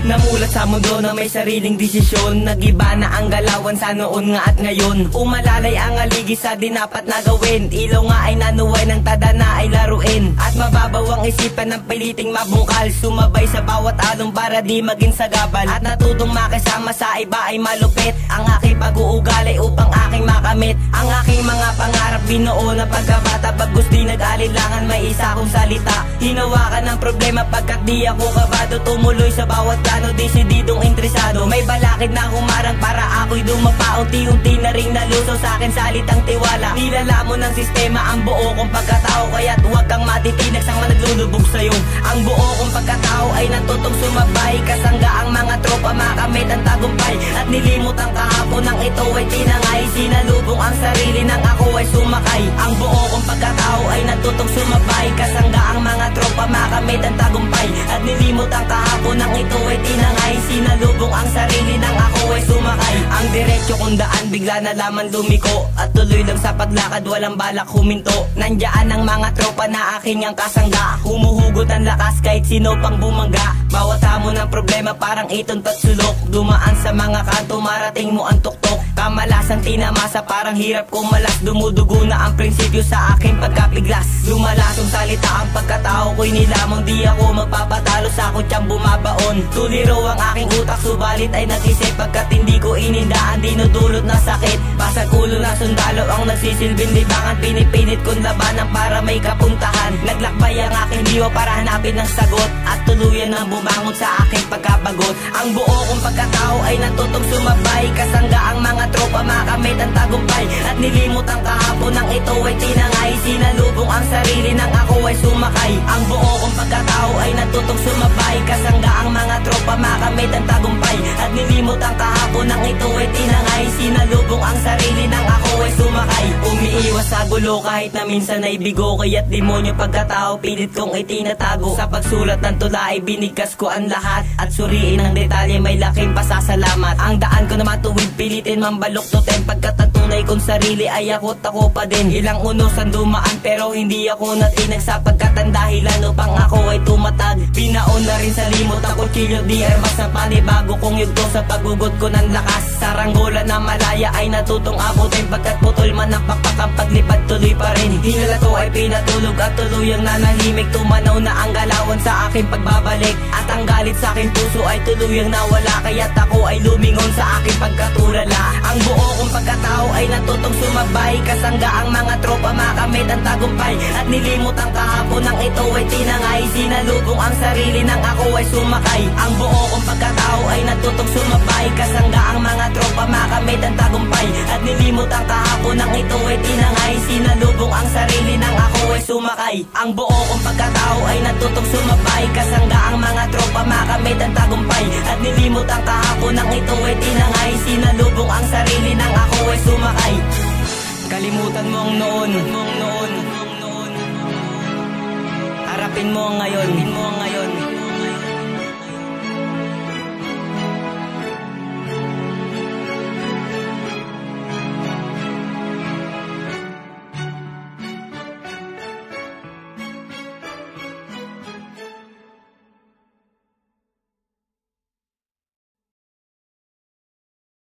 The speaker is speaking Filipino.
Namulat sa mundo na may sariling desisyon, nag-iba na ang galawan sa noon nga at ngayon. Umalalay ang aligi sa di dapat na gawin, ilaw nga ay nanuway ng tada na ay laruin. At mababaw ang isipan ng piliting mabungkal, sumabay sa bawat along para di maging sagabal. At natutong makisama sa iba ay malupit, ang aking pag-uugalay upang aking makamit. Ang aking mga pangarap binuo na pagkabata, bagkus di nag-alilangan may isa kong salita. Hinawakan ng problema pagkat di ako kabado, tumuloy sa bawat plano, desididong interesado. May balakid na humarang para ako'y dumapa, unti-unti na ring nalusaw sa akin salitang tiwala. Nilalamon ng sistema ang buo kong pagkatao, kaya't huwag kang matitinag sang managlulubog sa'yo. Ang buo kong pagkatao ay natutong sumabay, kasangga ang mga tropa makamit ang tagumpay. At nilimot ang kahapon ng ito ay tinangay, sinalubong ang sarili nang ako ay sumakay. Ang buo kong pagkatao ay natutong sumabay, kasangga ang mga tropa makamit ang tagumpay. At nilimot ang kahapon ng ito ay tinangay, sinalubong ang sarili nang ako ay sumakay. Ang diretsyo kong daan bigla na lamang lumiko, at tuloy lang sa paglakad walang balak huminto. Nandiyan ang mga tropa na aking ang kasangga, humuhugot ang lakas kahit sino pang bumangga. Bawat hamon ng problema parang ituntat sulok, dumaan sa mga kanto marating mo ang tuktok. Kamalasang tinamasa parang hirap kong malas, dumudugo na ang prinsipyo sa aking pagkapiglas. Lumalasong salita ang pagkatao ko'y nilamang, di ako magpapatalo sa kutsang bumabaon. Tuliro ang aking utak subalit ay nag-isip, pagkat hindi ko inindaan dinudulot na sakit. Basag ulo na sundalo ang nagsisilbing libangan, pinipilit kong labanan para may kapuntahan. Naglakbay ang aking diwa para hanapin ang sagot, at tuluyan na bumangon sa aking pagkabagot. Ang buo kong pagkatao ay natutong sumabay, kasangga ang mga tropa makamit ang tagumpay. At nilimot ang kahapon ng ito ay tinangay, sinalubong ang sarili nang ako ay sumakay. Ang buo kong pagkatao ay natutong sumabay, kasangga ang mga tropa makamit ang tagumpay. At nilimot ang kahapon ng ito ay tinangay, sinalubong ang sarili nang ako ay sumakay. Umiiwas sa gulo kahit na minsan ay bigo, kaya't demonyo pagkatao pilit kong itinatago. Sa pagsulat ng tula ay binigkas ko ang lahat, at suriin ang detalye may laking pasasalamat. Ang daan ko naman tuwid pilitin mambaluktutin, pagkat ang tunay kong sarili ay ako't ako pa din. Ilang unos ang dumaan pero hindi ako natinag, sapagkat ang dahilan upang ako ay tumatag. Binaon na rin sa limot ang kutsilyo di armas na panibago kong yugto sa paggugot ko ng lakas. Saranggola na malaya ay natutong abutin, pagkat putol man ang pakpak ang paglipad tuloy pa rin. Hinala ko ay pinatulog at tuluyang nanahimik, tumanaw na ang galawan sa aking pagbabalik. At ang galit sa aking puso ay tuluyang nawala, kaya't ako ay lumingon sa aking pagkatulala. Ang buo kong pagkatao ay natutong sumabay, kasangga ang mga tropa makamit ang tagumpay. At nilimot ang kahapon ng ito ay tinangay, sinalubong ang sarili nang ako ay sumakay. Ang buo kong pagkatao ay natutong sumabay, kasangga ang mga tropa makamit ang tagumpay. At nilimot ang kahapon ng ito ay tinangay, sinalubong ang sarili nang ako ay sumakay. Ang buo kong pagkatao ay natutong sumabay, kasangga ang mga tropa makamit ang tagumpay. At nilimot ang kahapon ng ito ay tinangay, sinalubong ang sarili nang ako ay sumakay. Kalimutan mo ang noon, harapin mo ang ngayon.